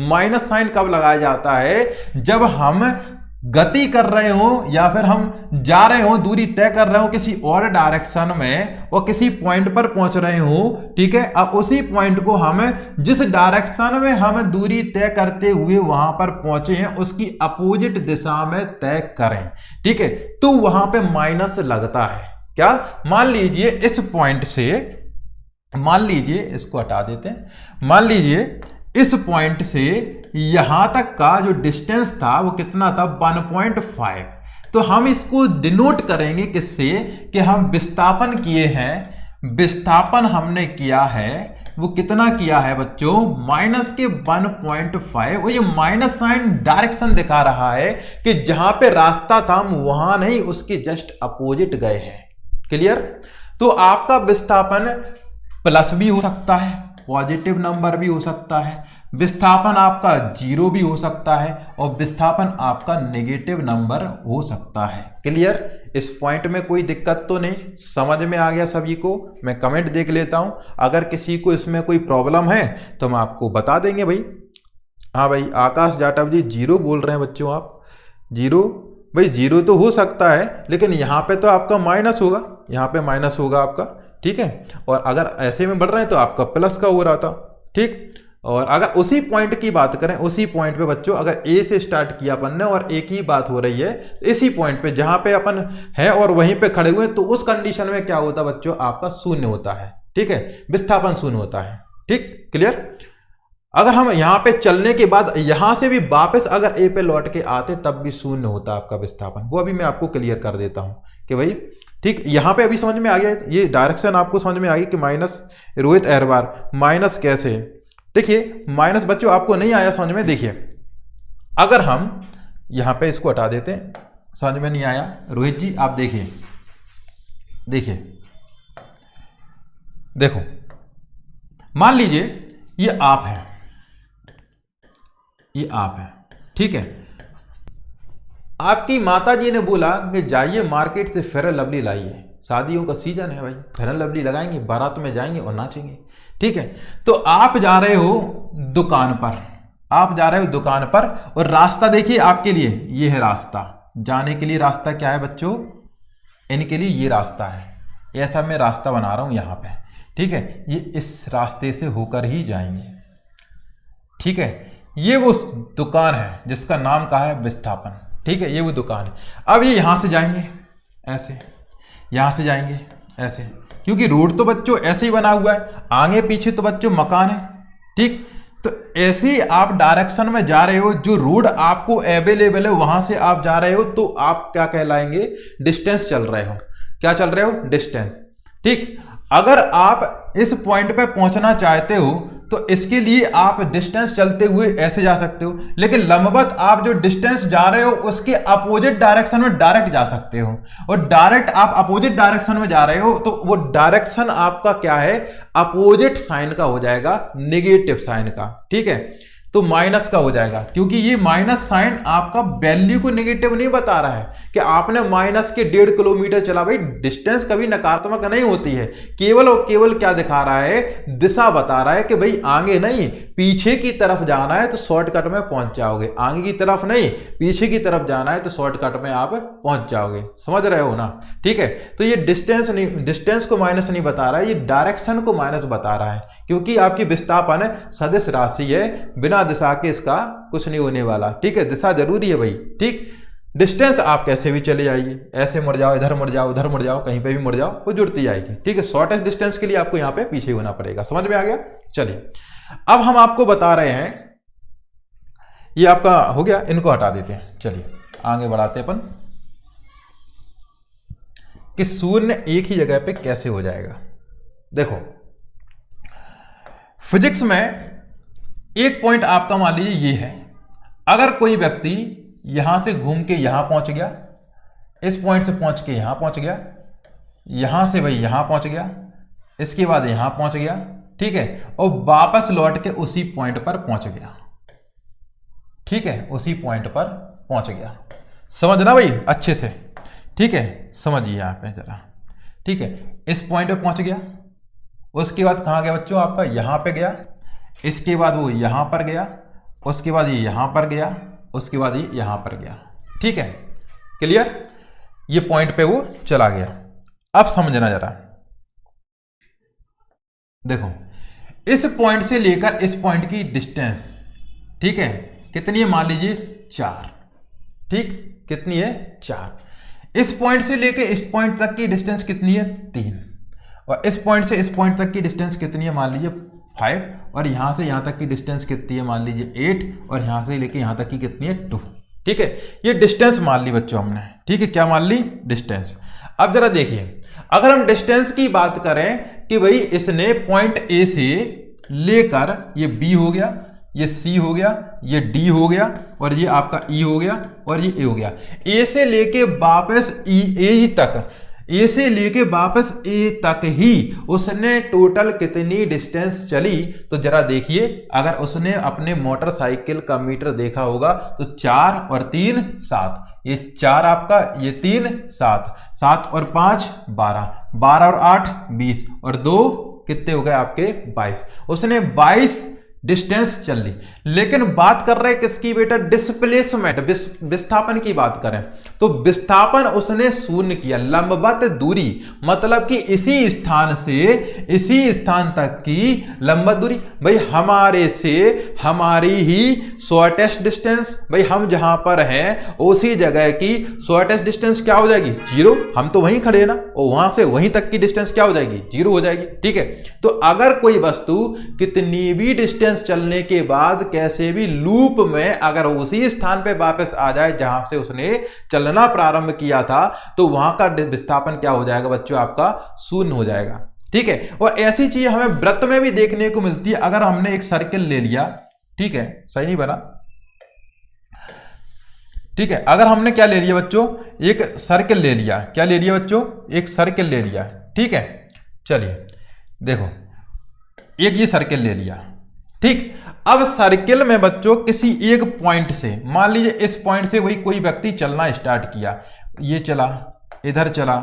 माइनस साइन कब लगाया जाता है? जब हम गति कर रहे हो या फिर हम जा रहे हो, दूरी तय कर रहे हो किसी और डायरेक्शन में और किसी पॉइंट पर पहुंच रहे हो। ठीक है, अब उसी पॉइंट को हम जिस डायरेक्शन में हम दूरी तय करते हुए वहां पर पहुंचे हैं उसकी अपोजिट दिशा में तय करें। ठीक है, तो वहां पे माइनस लगता है। क्या? मान लीजिए इस पॉइंट से, मान लीजिए इसको हटा देते हैं, मान लीजिए इस पॉइंट से यहां तक का जो डिस्टेंस था वो कितना था? 1.5। तो हम इसको डिनोट करेंगे किससे? कि हम विस्थापन किए हैं, विस्थापन हमने किया है, वो कितना किया है बच्चों? माइनस के 1.5। वो ये माइनस साइन डायरेक्शन दिखा रहा है कि जहां पे रास्ता था हम वहां नहीं, उसके जस्ट अपोजिट गए हैं। क्लियर? तो आपका विस्थापन प्लस भी हो सकता है, पॉजिटिव नंबर भी हो सकता है, विस्थापन आपका 0 भी हो सकता है और विस्थापन आपका नेगेटिव नंबर हो सकता है। क्लियर? इस पॉइंट में कोई दिक्कत तो नहीं? समझ में आ गया सभी को? मैं कमेंट देख लेता हूं, अगर किसी को इसमें कोई प्रॉब्लम है तो हम आपको बता देंगे भाई। हाँ भाई, आकाश जाटव जी 0 बोल रहे हैं बच्चों, आप 0। भाई 0 तो हो सकता है, लेकिन यहाँ पे तो आपका माइनस होगा, यहाँ पे माइनस होगा आपका। ठीक है, और अगर ऐसे में बढ़ रहे हैं तो आपका प्लस का हो रहा था। ठीक, और अगर उसी पॉइंट की बात करें, उसी पॉइंट पे बच्चों अगर ए से स्टार्ट किया अपन ने और एक ही बात हो रही है, तो इसी पॉइंट पे जहां पे अपन है और वहीं पे खड़े हुए, तो उस कंडीशन में क्या होता बच्चों? आपका शून्य होता है। ठीक है, विस्थापन शून्य होता है। ठीक, क्लियर? अगर हम यहां पे चलने के बाद यहां से भी वापस अगर ए पे लौट के आते तब भी शून्य होता आपका विस्थापन। वो अभी मैं आपको क्लियर कर देता हूं कि भाई ठीक, यहां पे अभी समझ में आ गया, ये डायरेक्शन आपको समझ में आ गई कि माइनस। रोहित अहरवार, माइनस कैसे? देखिए माइनस बच्चों आपको नहीं आया समझ में? देखिए अगर हम यहां पे इसको हटा देते हैं, समझ में नहीं आया रोहित जी, आप देखिए, देखिए देखो, मान लीजिए ये आप है, ये आप है। ठीक है, आपकी माता जी ने बोला कि जाइए मार्केट से फेयर लवली लाइए, शादियों का सीजन है भाई, फेयर लवली लगाएंगे, बारात में जाएंगे और नाचेंगे। ठीक है, तो आप जा रहे हो दुकान पर, आप जा रहे हो दुकान पर और रास्ता देखिए आपके लिए, ये है रास्ता जाने के लिए। रास्ता क्या है बच्चों? इनके लिए ये रास्ता है, ऐसा मैं रास्ता बना रहा हूं यहां पे। ठीक है, ये इस रास्ते से होकर ही जाएंगे। ठीक है, ये वो दुकान है जिसका नाम कहा है विस्थापन। ठीक है, ये वो दुकान है। अब ये यहां से जाएंगे ऐसे, यहां से जाएंगे ऐसे, क्योंकि रोड तो बच्चों ऐसे ही बना हुआ है, आगे पीछे तो बच्चों मकान है। ठीक, तो ऐसे ही आप डायरेक्शन में जा रहे हो, जो रोड आपको अवेलेबल है वहां से आप जा रहे हो, तो आप क्या कहलाएंगे? डिस्टेंस चल रहे हो। क्या चल रहे हो? डिस्टेंस। ठीक, अगर आप इस पॉइंट पे पहुंचना चाहते हो तो इसके लिए आप डिस्टेंस चलते हुए ऐसे जा सकते हो, लेकिन लंबवत आप जो डिस्टेंस जा रहे हो उसके अपोजिट डायरेक्शन में डायरेक्ट जा सकते हो। और डायरेक्ट आप अपोजिट डायरेक्शन में जा रहे हो तो वो डायरेक्शन आपका क्या है? अपोजिट साइन का हो जाएगा, नेगेटिव साइन का। ठीक है, तो माइनस का हो जाएगा, क्योंकि ये माइनस साइन आपका वैल्यू को नेगेटिव नहीं बता रहा है कि आपने माइनस के 1.5 किलोमीटर चला। भाई डिस्टेंस कभी नकारात्मक नहीं होती है, केवल और केवल क्या दिखा रहा है, दिशा बता रहा है कि भाई आगे नहीं पीछे की तरफ जाना है तो शॉर्टकट में पहुंच जाओगे, आगे की तरफ नहीं पीछे की तरफ जाना है तो शॉर्टकट में आप पहुंच जाओगे। समझ रहे हो ना? ठीक है, तो ये डिस्टेंस को माइनस नहीं बता रहा है, ये डायरेक्शन को माइनस बता रहा है, क्योंकि आपकी विस्थापन सदिश राशि है, बिना दिशा के इसका कुछ नहीं होने वाला। ठीक है, दिशा जरूरी है भाई। ठीक, डिस्टेंस आप कैसे भी चले जाइए, ऐसे मुड़ जाओ, इधर मुड़ जाओ, उधर मुड़ जाओ, कहीं पे भी मुड़ जाओ, वो जुड़ती जाएगी। ठीक है, शॉर्टेस्ट डिस्टेंस के लिए आपको यहां पे पीछे होना पड़ेगा। समझ में आ गया? चलिए अब हम आपको बता रहे हैं, ये आपका हो गया, इनको हटा देते हैं। चलिए आगे बढ़ाते हैं अपन कि शून्य एक ही जगह पे कैसे हो जाएगा। देखो फिजिक्स में एक पॉइंट आपका मान लीजिए ये है, अगर कोई व्यक्ति यहां से घूम के यहां पहुंच गया, इस पॉइंट से पहुंच के यहां पहुंच गया, यहां से भाई यहां पहुंच गया, इसके बाद यहां पहुंच गया, ठीक है, और वापस लौट के उसी पॉइंट पर पहुंच गया। ठीक है, उसी पॉइंट पर पहुंच गया। समझना भाई अच्छे से। ठीक है, समझिए यहां पे जरा। ठीक है, इस पॉइंट पे पहुंच गया, उसके बाद कहां गया बच्चों, आपका यहां पे गया, इसके बाद वो यहां पर गया, उसके बाद ये यहां पर गया, उसके बाद ये यहां पर गया। ठीक है, क्लियर? ये पॉइंट पे वो चला गया। अब समझना जरा, देखो इस पॉइंट से लेकर इस पॉइंट की डिस्टेंस, ठीक है, कितनी है? मान लीजिए 4। ठीक, कितनी है? 4। इस पॉइंट से लेकर इस पॉइंट तक की डिस्टेंस कितनी है? 3। और इस पॉइंट से इस पॉइंट तक की डिस्टेंस कितनी है? मान लीजिए 5। और यहां से यहां तक की डिस्टेंस कितनी है? मान लीजिए 8। और यहां से लेके यहां तक की कितनी है? 2। ठीक है, ये डिस्टेंस मान ली बच्चों हमने। ठीक है, क्या मान ली? डिस्टेंस। अब जरा देखिए, अगर हम डिस्टेंस की बात करें कि भाई इसने पॉइंट ए से लेकर ये बी हो गया, ये सी हो गया, ये डी हो गया, और ये आपका ई हो गया, और ये ए हो गया। ए से लेके वापस ए तक, ए से लेके वापस ए तक ही उसने टोटल कितनी डिस्टेंस चली? तो जरा देखिए, अगर उसने अपने मोटरसाइकिल का मीटर देखा होगा तो 4 और 3 7, ये 4 आपका, ये 3 7, 7 और 5 12, 12 और 8 20, और 2 कितने हो गए आपके? 22। उसने 22 डिस्टेंस चल ली। लेकिन बात कर रहे हैं किसकी बेटा? डिस्प्लेसमेंट, विस्थापन की बात करें तो विस्थापन उसने शून्य किया। लंबवत दूरी मतलब कि इसी स्थान से इसी स्थान तक की लंबवत दूरी, भाई हमारे से हमारी ही शॉर्टेस्ट डिस्टेंस, भाई हम जहां पर हैं उसी जगह की शॉर्टेस्ट डिस्टेंस क्या हो जाएगी? 0। हम तो वहीं खड़े हैं ना, और वहां से वहीं तक की डिस्टेंस क्या हो जाएगी? 0 हो जाएगी। ठीक है, तो अगर कोई वस्तु कितनी भी डिस्टेंस चलने के बाद कैसे भी लूप में अगर उसी स्थान पे वापस आ जाए जहां से उसने चलना प्रारंभ किया था, तो वहां का विस्थापन क्या हो जाएगा बच्चों? आपका 0 हो जाएगा। ठीक है, और ऐसी चीज हमें वृत्त में भी देखने को मिलती है। अगर हमने एक सर्किल ले लिया, ठीक है, सही नहीं बना? ठीक है, अगर हमने क्या ले लिया बच्चों? एक सर्किल ले लिया। क्या ले लिया बच्चों? एक सर्किल ले लिया। ठीक है, चलिए देखो, एक ये सर्किल ले लिया। ठीक, अब सर्किल में बच्चों किसी एक पॉइंट से, मान लीजिए इस पॉइंट से वही कोई व्यक्ति चलना स्टार्ट किया, ये चला, इधर चला,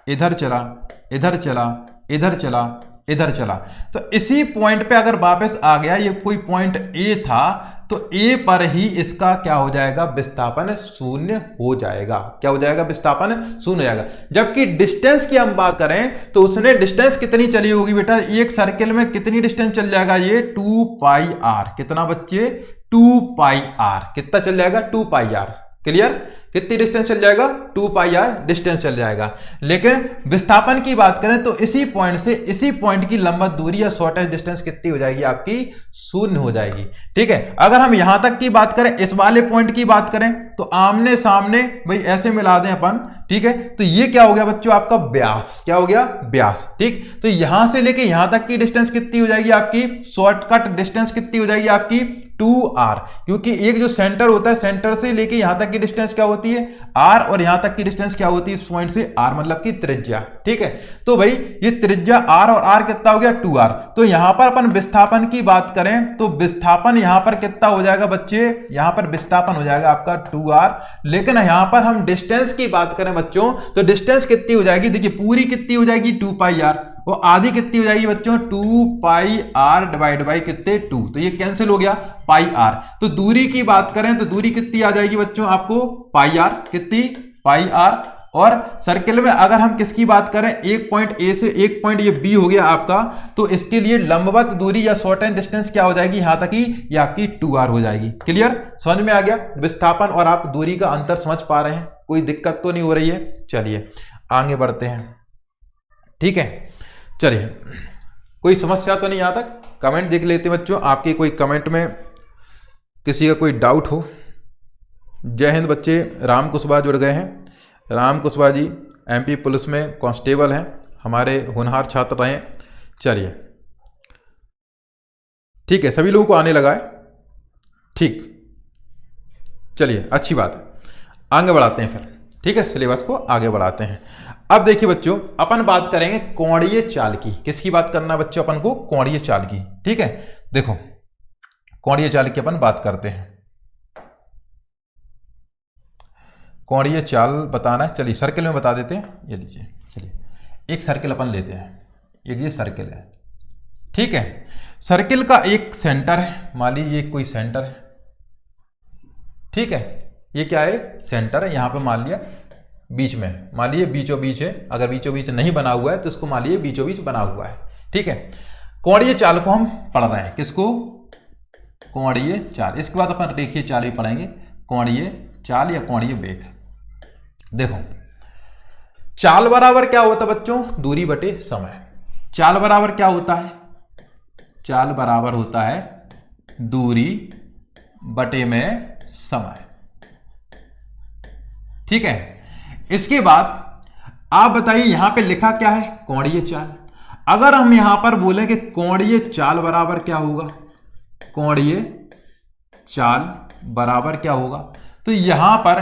इधर चला, इधर चला, इधर चला, इधर चला, तो इसी पॉइंट पे अगर वापस आ गया, ये कोई पॉइंट ए था, तो ए पर ही इसका क्या हो जाएगा? विस्थापन 0 हो जाएगा। क्या हो जाएगा? विस्थापन 0 हो जाएगा। जबकि डिस्टेंस की हम बात करें तो उसने डिस्टेंस कितनी चली होगी बेटा? एक सर्किल में कितनी डिस्टेंस चल जाएगा? ये 2 पाई आर। कितना बच्चे? 2 पाई आर। कितना चल जाएगा? 2 पाई आर। क्लियर? कितनी डिस्टेंस चल जाएगा? 2 पाई आर डिस्टेंस चल जाएगा। लेकिन विस्थापन की बात करें तो इसी पॉइंट से इसी पॉइंट की लंबवत दूरी या शॉर्टेस्ट डिस्टेंस कितनी हो जाएगी? आपकी 0 हो जाएगी। ठीक है, अगर हम यहां तक की बात करें, इस वाले पॉइंट की बात करें तो आमने सामने भाई ऐसे मिला दें अपन। ठीक है, तो ये क्या हो गया बच्चों? आपका व्यास। क्या हो गया? व्यास। ठीक, तो यहां से लेके यहां तक की डिस्टेंस कितनी हो जाएगी? आपकी शॉर्टकट डिस्टेंस कितनी हो जाएगी? आपकी 2r, क्योंकि एक जो सेंटर होता है, सेंटर से लेके यहां तक की डिस्टेंस क्या होती है r, और यहां तक की डिस्टेंस क्या होती है इस पॉइंट से r, मतलब की त्रिज्या। ठीक है, तो भाई ये त्रिज्या r और r कितना हो गया 2r। तो यहां पर अपन विस्थापन की बात करें तो विस्थापन यहां पर कितना हो जाएगा बच्चे, यहां पर विस्थापन हो जाएगा आपका 2r। लेकिन यहां पर हम डिस्टेंस की बात करें बच्चों तो डिस्टेंस कितनी हो जाएगी, देखिए पूरी कितनी हो जाएगी 2πr, वो आधी कितनी हो जाएगी बच्चों 2πr डिवाइड बाई कितने 2, तो ये कैंसिल हो गया πr। तो दूरी की बात करें तो दूरी कितनी आ जाएगी बच्चों आपको πr, कितनी πr। और सर्किल में अगर हम किसकी बात करें, एक पॉइंट ए से एक पॉइंट ये बी हो गया आपका, तो इसके लिए लंबवत दूरी या शॉर्टेन डिस्टेंस क्या हो जाएगी यहां तक की, ये आपकी 2r हो जाएगी। क्लियर, समझ में आ गया विस्थापन और आप दूरी का अंतर समझ पा रहे हैं, कोई दिक्कत तो नहीं हो रही है। चलिए आगे बढ़ते हैं। ठीक है, चलिए कोई समस्या तो नहीं यहां तक, कमेंट देख लेते बच्चों, आपके कोई कमेंट में किसी का कोई डाउट हो। जय हिंद बच्चे, राम कुशवाहा जुड़ गए हैं। राम कुशवाहा जी MP पुलिस में कांस्टेबल हैं, हमारे होनहार छात्र रहे। चलिए ठीक है, सभी लोगों को आने लगा है। ठीक, चलिए अच्छी बात है, आगे बढ़ाते हैं फिर। ठीक है, सिलेबस को आगे बढ़ाते हैं। अब देखिए बच्चों, अपन बात करेंगे कोणीय चाल की। किसकी बात करना है बच्चों, अपन को कोणीय चाल की। ठीक है, देखो कोणीय चाल की अपन बात करते हैं। कोणीय चाल बताना है, चलिए सर्किल में बता देते हैं। ये लीजिए, चलिए एक सर्किल अपन लेते हैं, ये सर्किल है। ठीक है, सर्किल का एक सेंटर है, मान लीजिए कोई सेंटर है। ठीक है, ये क्या है, सेंटर है। यहां पे मान लिया बीच में, मान लीजिए बीचों बीच है, अगर बीचों बीच नहीं बना हुआ है तो इसको मान लीजिए बीचों बीच बना हुआ है। ठीक है, कोणीय चाल को हम पढ़ रहे हैं, किसको, कोणीय चाल। इसके बाद अपन रेखीय चाल भी पढ़ेंगे, कोणीय चाल या कोणीय वेग। देखो चाल बराबर क्या होता है बच्चों, दूरी बटे समय। चाल बराबर क्या होता है, चाल बराबर होता है दूरी बटे में समय। ठीक है, इसके बाद आप बताइए यहां पे लिखा क्या है, कोणीय चाल। अगर हम यहां पर बोले कि कोणीय चाल बराबर क्या होगा, कोणीय चाल बराबर क्या होगा, तो यहां पर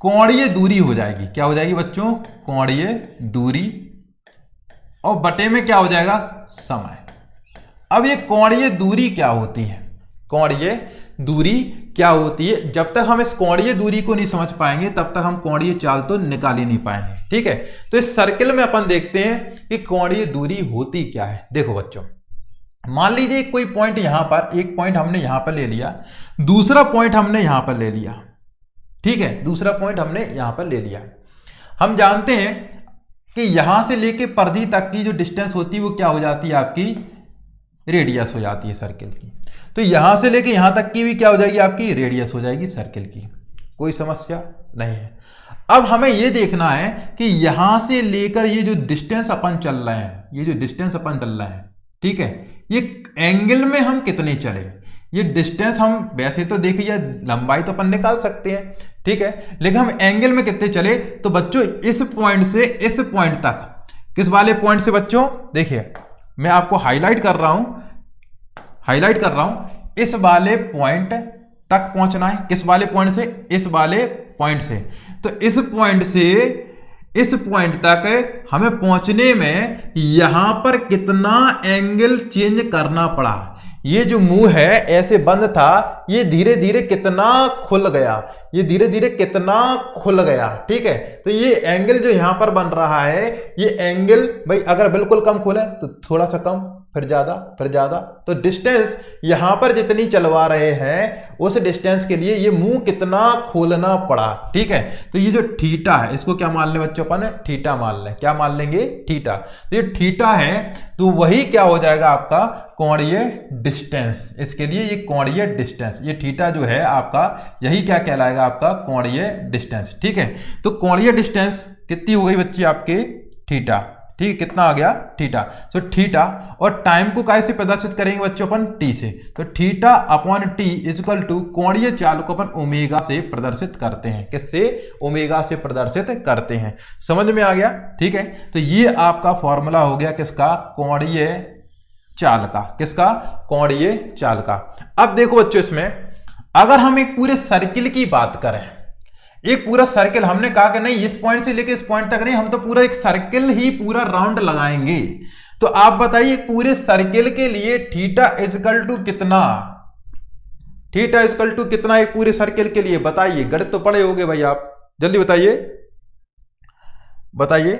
कोणीय दूरी हो जाएगी, क्या हो जाएगी बच्चों, कोणीय दूरी, और बटे में क्या हो जाएगा, समय। अब ये कोणीय दूरी क्या होती है, कोणीय दूरी क्या होती है, जब तक हम इस कोणीय दूरी को नहीं समझ पाएंगे तब तक हम कोणीय चाल तो निकाल ही नहीं पाएंगे। ठीक है, तो इस सर्किल में अपन देखते हैं कि कोणीय दूरी होती क्या है। देखो बच्चों, मान लीजिए कोई पॉइंट यहां पर, एक पॉइंट हमने यहां पर ले लिया, दूसरा पॉइंट हमने यहां पर ले लिया। ठीक है, दूसरा पॉइंट हमने यहां पर ले लिया। हम जानते हैं कि यहां से लेके परिधि तक की जो डिस्टेंस होती है वो क्या हो जाती है, आपकी रेडियस हो जाती है सर्किल की। तो यहां से लेके यहां तक की भी क्या हो जाएगी, आपकी रेडियस हो जाएगी सर्किल की। कोई समस्या नहीं है। अब हमें यह देखना है कि यहां से लेकर ये जो डिस्टेंस अपन चल रहे हैं, ये जो डिस्टेंस अपन चल रहे हैं, ठीक है, ये एंगल में हम कितने चले। ये डिस्टेंस हम वैसे तो देखिए लंबाई तो अपन निकाल सकते हैं, ठीक है, लेकिन हम एंगल में कितने चले। तो बच्चों इस पॉइंट से इस पॉइंट तक, किस वाले पॉइंट से बच्चों, देखिए मैं आपको हाईलाइट कर रहा हूं, इस वाले पॉइंट तक पहुंचना है। किस वाले पॉइंट से, इस वाले पॉइंट से। तो इस पॉइंट से इस पॉइंट तक हमें पहुंचने में यहां पर कितना एंगल चेंज करना पड़ा। ये जो मुंह है ऐसे बंद था, ये धीरे धीरे कितना खुल गया, ये धीरे धीरे कितना खुल गया। ठीक है, तो ये एंगल जो यहां पर बन रहा है, ये एंगल भाई अगर बिल्कुल कम खुले तो थोड़ा सा कम, फिर ज्यादा, फिर ज्यादा। तो डिस्टेंस यहां पर जितनी चलवा रहे हैं उस डिस्टेंस के लिए ये मुंह कितना खोलना पड़ा। ठीक है, तो ये जो थीटा है इसको क्या मान लें बच्चों, अपन थीटा मान लें। क्या मान लेंगे, थीटा। तो ये थीटा है तो वही क्या हो जाएगा आपका कोणीय डिस्टेंस। इसके लिए ये कोणीय डिस्टेंस, ये थीटा जो है आपका, यही क्या कहलाएगा आपका कोणीय डिस्टेंस। ठीक है, तो कोणीय डिस्टेंस कितनी हो गई बच्ची आपके, थीटा। ठीक, कितना आ गया, थीटा। सो थीटा, और टाइम को कैसे प्रदर्शित करेंगे बच्चों अपन, टी से। तो theta upon T equal to कोणीय चाल को अपन ओमेगा से प्रदर्शित करते हैं। किससे, ओमेगा से प्रदर्शित करते हैं। समझ में आ गया। ठीक है, तो ये आपका फॉर्मूला हो गया किसका, कोणीय चाल का। किसका? कोणीय चाल का। अब देखो बच्चों, इसमें अगर हम एक पूरे सर्किल की बात करें, एक पूरा सर्किल, हमने कहा कि नहीं इस पॉइंट से लेके इस पॉइंट तक नहीं, हम तो पूरा एक सर्किल ही पूरा राउंड लगाएंगे। तो आप बताइए पूरे सर्किल के लिए थीटा इक्वल टू कितना, थीटा इक्वल टू कितना एक पूरे सर्किल के लिए? बताइए, गणित तो पढ़े होगे भाई आप, जल्दी बताइए, बताइए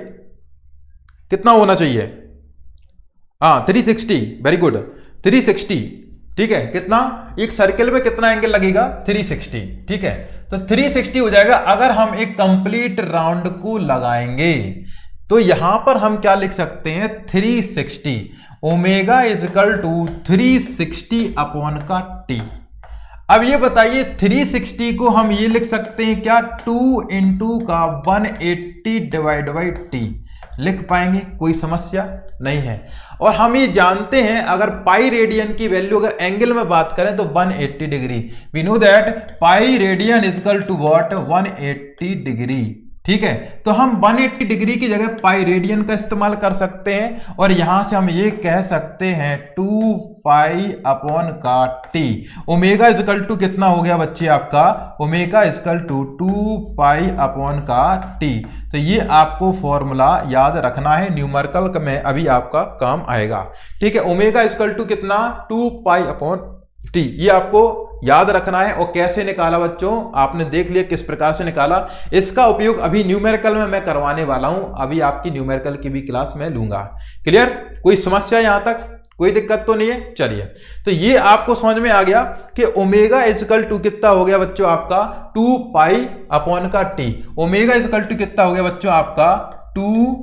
कितना होना चाहिए? हाँ 360, वेरी गुड, 360। ठीक है, कितना एक सर्किल में कितना एंगल लगेगा? 360। ठीक है, तो 360 हो जाएगा अगर हम एक कंप्लीट राउंड को लगाएंगे। तो यहां पर हम क्या लिख सकते हैं? 360 ओमेगा इक्वल टू 360 अपॉन का टी। अब ये बताइए 360 को हम ये लिख सकते हैं क्या? 2 इंटू का 180 डिवाइड बाई टी लिख पाएंगे, कोई समस्या नहीं है। और हम ये जानते हैं अगर पाई रेडियन की वैल्यू अगर एंगल में बात करें तो 180 degree, we know that pi radian equal to what? 180 degree. ठीक है, तो हम 180 डिग्री की जगह पाई रेडियन का इस्तेमाल कर सकते हैं और यहां से हम ये कह सकते हैं 2 पाई अपॉन का टी। ओमेगा इक्वल टू कितना हो गया बच्चे आपका? Omega equal to 2 pi upon का टी। तो ये आपको फॉर्मूला याद रखना है, न्यूमेरिकल में अभी आपका काम आएगा। ठीक है, ओमेगा इक्वल टू कितना? 2 पाई अपॉन टी, ये आपको याद रखना है। और कैसे निकाला बच्चों? आपने देख लिया किस प्रकार से निकाला। इसका उपयोग अभी न्यूमेरिकल में मैं करवाने वाला हूं, अभी आपकी न्यूमेरिकल की भी क्लास मैं लूंगा। क्लियर? कोई समस्या यहां तक? कोई दिक्कत तो नहीं है? चलिए, तो ये आपको समझ में आ गया कि ओमेगा इक्वल टू कितना हो गया बच्चों आपका? 2 पाई अपॉन का टी। ओमेगा इक्वल टू कितना हो गया बच्चों आपका? 2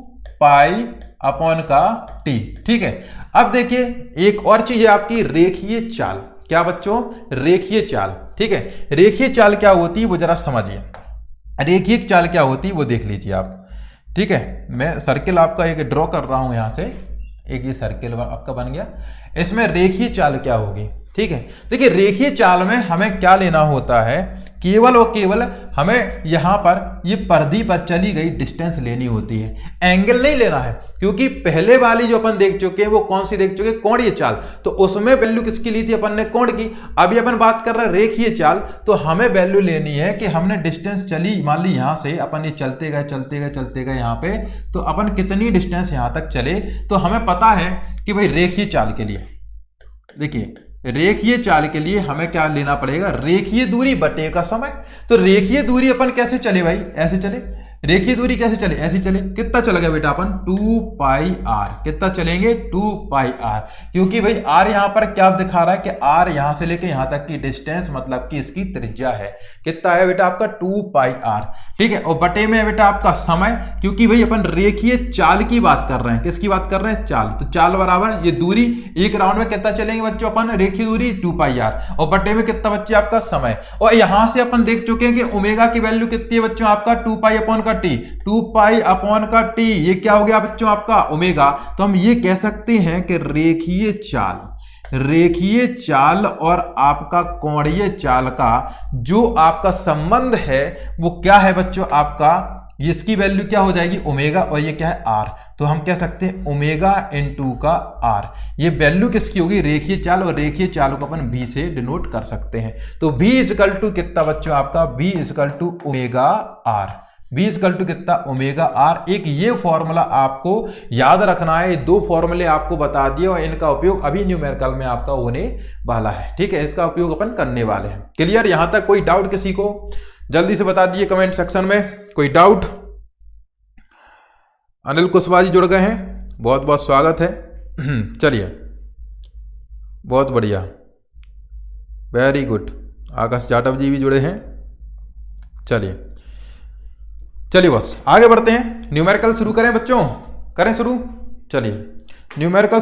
पाई अपॉन का टी। ठीक है, अब देखिए एक और चीज है आपकी रेखीय चाल। क्या बच्चों? रेखीय चाल। ठीक है, रेखीय चाल क्या होती है वो जरा समझिए। रेखीय चाल क्या होती है वो देख लीजिए आप। ठीक है, मैं सर्किल आपका एक ड्रॉ कर रहा हूं, यहां से एक ये सर्किल आपका बन गया। इसमें रेखीय चाल क्या होगी? ठीक है, देखिए रेखीय चाल में हमें क्या लेना होता है? केवल और केवल हमें यहां पर ये परिधि पर चली गई डिस्टेंस लेनी होती है, एंगल नहीं लेना है। क्योंकि पहले वाली जो अपन देख चुके हैं वो कौन सी देख चुके हैं? कोणीय चाल। तो उसमें वैल्यू किसकी ली थी अपन ने? कोण की। अभी अपन बात कर रहे हैं रेखीय चाल, तो हमें वैल्यू लेनी है कि हमने डिस्टेंस चली, मान ली यहां से अपन ये चलते गए चलते गए चलते गए यहां पे, तो अपन कितनी डिस्टेंस यहां तक चले। तो हमें पता है कि भाई रेखीय चाल के लिए, देखिए रेखीय चाल के लिए हमें क्या लेना पड़ेगा? रेखीय दूरी बटे का समय। तो रेखीय दूरी अपन कैसे चले भाई? ऐसे चले। रेखीय दूरी कैसे चले? ऐसे चले। कितना चला गया बेटा अपन? 2 पाई आर। कितना चलेंगे? 2 पाई आर। क्योंकि भाई आर यहां पर क्या दिखा रहा है कि आर यहां से लेके यहां तक की डिस्टेंस, मतलब कि इसकी त्रिज्या है। कितना है बेटा आपका? 2 पाई आर। ठीक है, और बटे में है बेटा आपका समय, क्योंकि भाई अपन रेखीय चाल की बात कर रहे हैं। किसकी बात कर रहे हैं? चाल। तो चाल बराबर ये दूरी, एक राउंड में कितना चलेंगे बच्चों अपन? रेखीय दूरी 2 पाई आर, और बटे में कितना बच्चे आपका? समय। और यहां से अपन देख चुके हैं कि ओमेगा की वैल्यू कितनी है बच्चों आपका? 2 पाई अपॉन का टी। 2 पाई अपॉन का टी, ये क्या हो गया बच्चों आपका? ओमेगा। तो हम ये कह सकते हैं कि रेखीय चाल, रेखीय चाल और आपका कोणीय चाल का जो आपका संबंध है वो क्या है बच्चों आपका? इसकी वैल्यू क्या हो जाएगी? ओमेगा, और ये क्या है? आर। तो हम कह सकते हैं ओमेगा इनटू का आर। ये वैल्यू किसकी होगी? रेखीय चाल, और रेखीय चाल को अपन बी से डिनोट कर सकते हैं। तो बी इक्वल टू कितना बच्चों आपका? B equal to omega R. B equal to कितना? Omega R. एक ये फॉर्मूला आपको याद रखना है। 2 फॉर्मूले आपको बता दिए और इनका उपयोग अभी न्यूमेरिकल में आपका होने वाला है। ठीक है, इसका उपयोग अपन करने वाले हैं। क्लियर? यहां तक कोई डाउट किसी को? जल्दी से बता दीजिए कमेंट सेक्शन में। कोई डाउट? अनिल कुशवाहा जी जुड़ गए हैं, बहुत बहुत स्वागत है। चलिए, बहुत बढ़िया, वेरी गुड। आकाश जाटव जी भी जुड़े हैं। चलिए चलिए बस आगे बढ़ते हैं। न्यूमेरिकल शुरू करें बच्चों? करें शुरू? चलिए न्यूमेरिकल